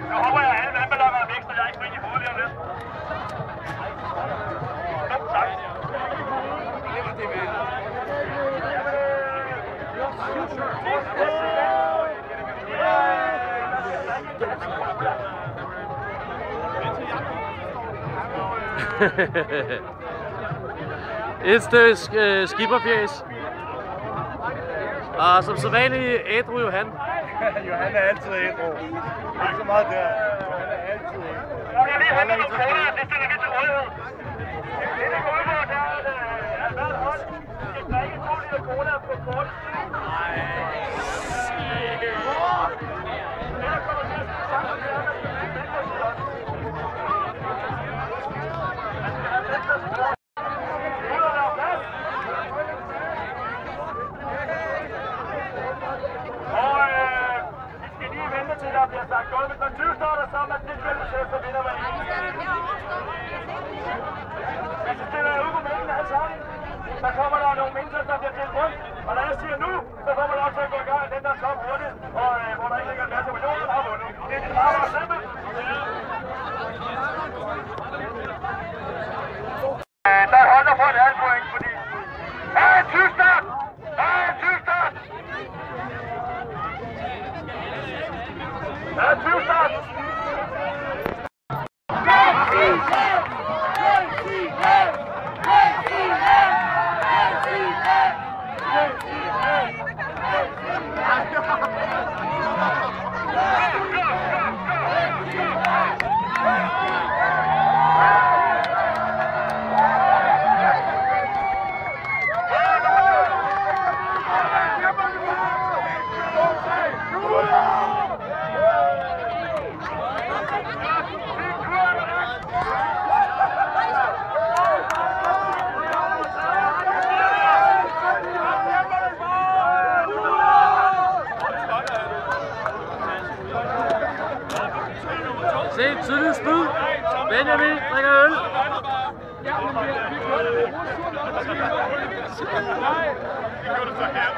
Nu håber jeg, at alle vandballoner er væk, så jeg er ikke fri i hovedet lige om lidt. Stop, tak. Et stykke skipperfjæs. Og som sædvanlig ædru Johan. Johan er altid ædru. Ikke så meget der. Johan er altid ædru. Jeg vil lige hente nogle kroner, det stiller vi til rådighed. Det der går ud på, det er, at hvert hold skal drikke 2 liter cola på kort. Nej. Det der kommer til at sige sammen, det er, at man skal have velfærdstilot. Man skal have velfærdstilot. Ud og lave plads. Og vi skal lige vente til, der bliver sagt gulv. Hvis man 20 starter sammen, at det kvalificerer, så vinder man ikke. Hvis vi stiller ud på midten alle sammen, så kommer der nogle mennesker, der bliver delt rundt. Og når jeg siger nu, så får man også til at gå i gang. Den, der er top hurtigt, og hvor der ikke ligger en masse millioner, der har vundet. Det er meget, meget simpelt. Der er hold, der får et halvt point, fordi... Her er en 20-start! Her er en 20-start! Her er en 20-start! Se et tydeligt spyd. Benjamin drikker øl. Nej, det gør du så her.